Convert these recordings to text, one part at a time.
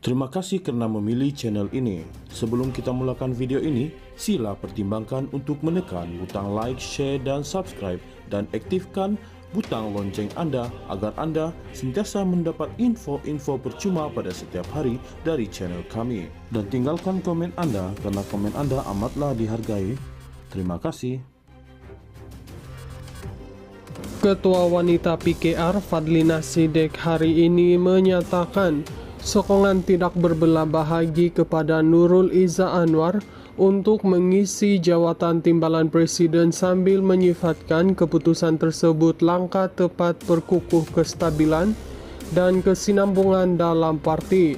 Terima kasih karena memilih channel ini. Sebelum kita mulakan video ini, sila pertimbangkan untuk menekan butang like, share, dan subscribe, dan aktifkan butang lonceng Anda agar Anda sentiasa mendapat info-info percuma pada setiap hari dari channel kami. Dan tinggalkan komen Anda karena komen Anda amatlah dihargai. Terima kasih. Ketua Wanita PKR Fadlina Siddiq hari ini menyatakan sokongan tidak berbelah bahagi kepada Nurul Izzah Anwar untuk mengisi jawatan timbalan presiden sambil menyifatkan keputusan tersebut langkah tepat perkukuh kestabilan dan kesinambungan dalam parti.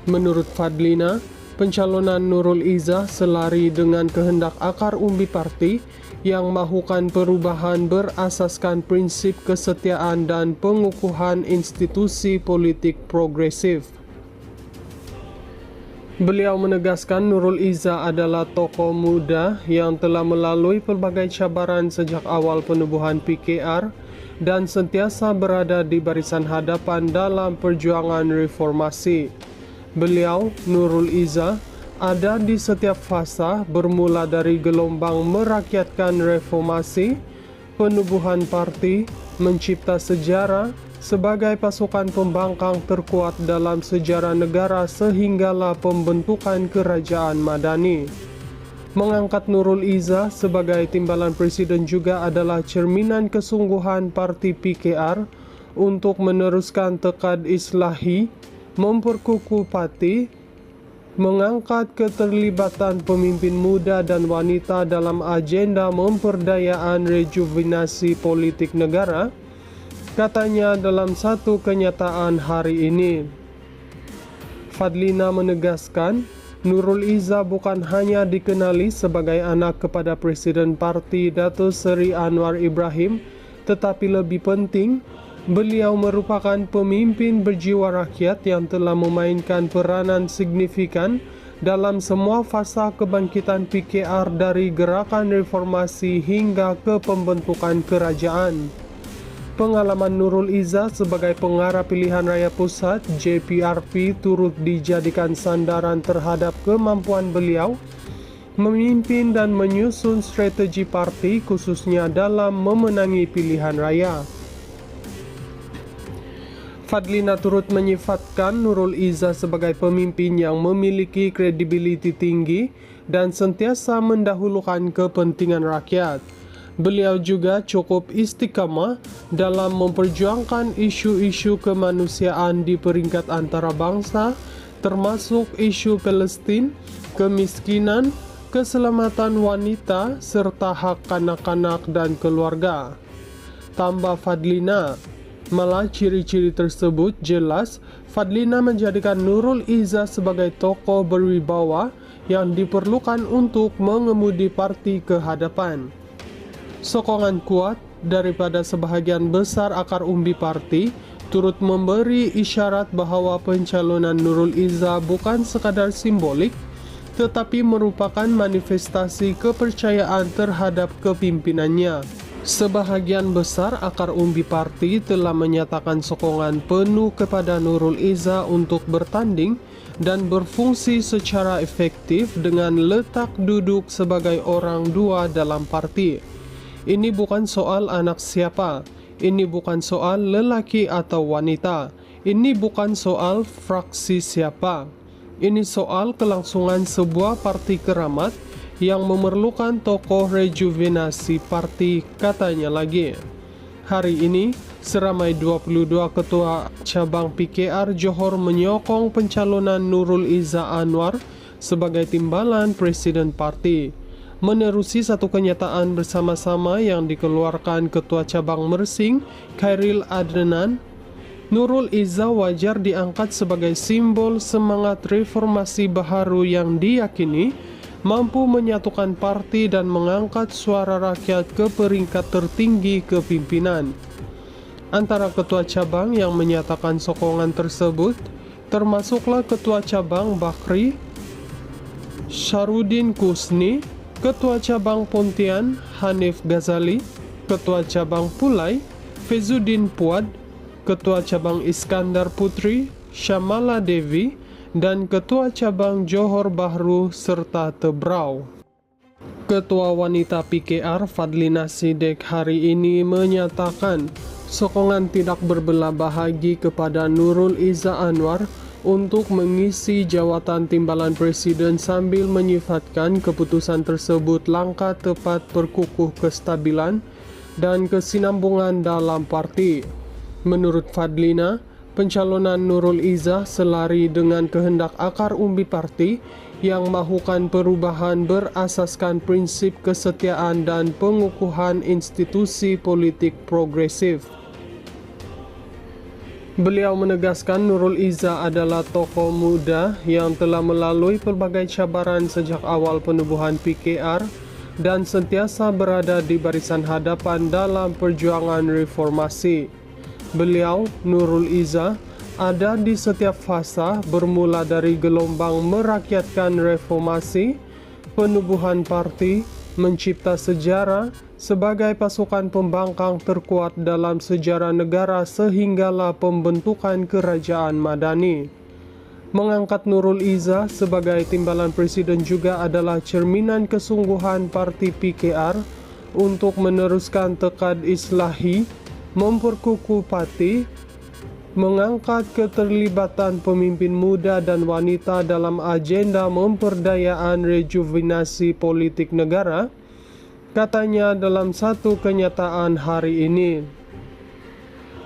Menurut Fadlina, pencalonan Nurul Izzah selari dengan kehendak akar umbi parti yang mahukan perubahan berasaskan prinsip kesetiaan dan pengukuhan institusi politik progresif. Beliau menegaskan Nurul Izzah adalah tokoh muda yang telah melalui pelbagai cabaran sejak awal penubuhan PKR dan sentiasa berada di barisan hadapan dalam perjuangan reformasi. Beliau, Nurul Izzah, ada di setiap fasa bermula dari gelombang merakyatkan reformasi, penubuhan parti, mencipta sejarah, sebagai pasukan pembangkang terkuat dalam sejarah negara sehinggalah pembentukan kerajaan Madani. Mengangkat Nurul Izzah sebagai timbalan presiden juga adalah cerminan kesungguhan parti PKR untuk meneruskan tekad islahi, memperkukuh parti, mengangkat keterlibatan pemimpin muda dan wanita dalam agenda memperdayaan rejuvenasi politik negara, katanya dalam satu kenyataan hari ini. Fadlina menegaskan, Nurul Izzah bukan hanya dikenali sebagai anak kepada Presiden Parti Dato' Seri Anwar Ibrahim, tetapi lebih penting, beliau merupakan pemimpin berjiwa rakyat yang telah memainkan peranan signifikan dalam semua fasa kebangkitan PKR dari gerakan reformasi hingga ke pembentukan kerajaan. Pengalaman Nurul Izzah sebagai pengarah pilihan raya pusat JPRP turut dijadikan sandaran terhadap kemampuan beliau memimpin dan menyusun strategi parti khususnya dalam memenangi pilihan raya. Fadlina turut menyifatkan Nurul Izzah sebagai pemimpin yang memiliki kredibiliti tinggi dan sentiasa mendahulukan kepentingan rakyat. Beliau juga cukup istiqamah dalam memperjuangkan isu-isu kemanusiaan di peringkat antarabangsa, termasuk isu Palestina, kemiskinan, keselamatan wanita, serta hak kanak-kanak dan keluarga. Tambah Fadlina, malah ciri-ciri tersebut jelas Fadlina menjadikan Nurul Izzah sebagai tokoh berwibawa yang diperlukan untuk mengemudi parti ke hadapan. Sokongan kuat daripada sebahagian besar akar umbi parti turut memberi isyarat bahwa pencalonan Nurul Izzah bukan sekadar simbolik, tetapi merupakan manifestasi kepercayaan terhadap kepimpinannya. Sebahagian besar akar umbi parti telah menyatakan sokongan penuh kepada Nurul Izzah untuk bertanding dan berfungsi secara efektif dengan letak duduk sebagai orang dua dalam parti. Ini bukan soal anak siapa, ini bukan soal lelaki atau wanita, ini bukan soal fraksi siapa. Ini soal kelangsungan sebuah parti keramat yang memerlukan tokoh rejuvenasi parti, katanya lagi. Hari ini, seramai 22 ketua cabang PKR Johor menyokong pencalonan Nurul Izzah Anwar sebagai timbalan presiden parti. Menerusi satu kenyataan bersama-sama yang dikeluarkan Ketua Cabang Mersing, Khairil Adnan, Nurul Izzah wajar diangkat sebagai simbol semangat reformasi baharu yang diyakini mampu menyatukan parti dan mengangkat suara rakyat ke peringkat tertinggi kepimpinan. Antara ketua cabang yang menyatakan sokongan tersebut termasuklah Ketua Cabang Bakri, Syarudin Kusni, Ketua Cabang Pontian Hanif Ghazali, Ketua Cabang Pulai Fezuddin Puad, Ketua Cabang Iskandar Putri Syamala Devi, dan Ketua Cabang Johor Bahru serta Tebrau. Ketua Wanita PKR Fadlina Sidek hari ini menyatakan sokongan tidak berbelah bahagi kepada Nurul Izzah Anwar untuk mengisi jawatan Timbalan Presiden sambil menyifatkan keputusan tersebut langkah tepat perkukuh kestabilan dan kesinambungan dalam parti. Menurut Fadlina, pencalonan Nurul Izzah selari dengan kehendak akar umbi parti yang mahukan perubahan berasaskan prinsip kesetiaan dan pengukuhan institusi politik progresif. Beliau menegaskan Nurul Izzah adalah tokoh muda yang telah melalui pelbagai cabaran sejak awal penubuhan PKR dan sentiasa berada di barisan hadapan dalam perjuangan reformasi. Beliau, Nurul Izzah, ada di setiap fasa bermula dari gelombang merakyatkan reformasi, penubuhan parti, mencipta sejarah sebagai pasukan pembangkang terkuat dalam sejarah negara sehinggalah pembentukan kerajaan madani. Mengangkat Nurul Izzah sebagai Timbalan Presiden juga adalah cerminan kesungguhan parti PKR untuk meneruskan tekad islahi, memperkukuh parti, mengangkat keterlibatan pemimpin muda dan wanita dalam agenda memperdayaan rejuvenasi politik negara, katanya dalam satu kenyataan hari ini.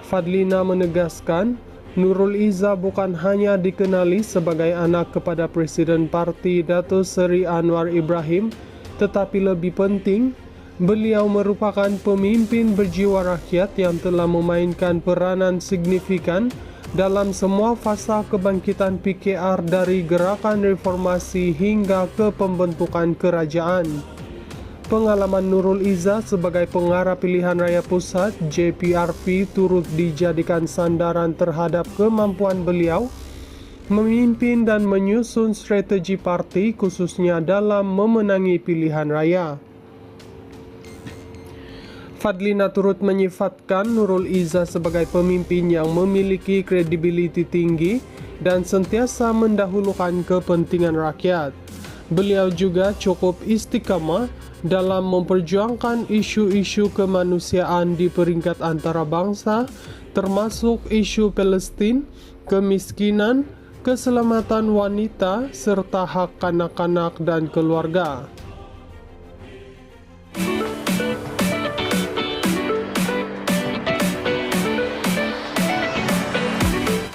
Fadlina menegaskan, Nurul Izzah bukan hanya dikenali sebagai anak kepada Presiden Parti Dato' Seri Anwar Ibrahim, tetapi lebih penting, beliau merupakan pemimpin berjiwa rakyat yang telah memainkan peranan signifikan dalam semua fasa kebangkitan PKR dari gerakan reformasi hingga ke pembentukan kerajaan. Pengalaman Nurul Izzah sebagai pengarah pilihan raya pusat JPRP turut dijadikan sandaran terhadap kemampuan beliau memimpin dan menyusun strategi parti khususnya dalam memenangi pilihan raya. Fadlina turut menyifatkan Nurul Izzah sebagai pemimpin yang memiliki kredibiliti tinggi dan sentiasa mendahulukan kepentingan rakyat. Beliau juga cukup istiqamah dalam memperjuangkan isu-isu kemanusiaan di peringkat antarabangsa, termasuk isu Palestin, kemiskinan, keselamatan wanita, serta hak kanak-kanak dan keluarga.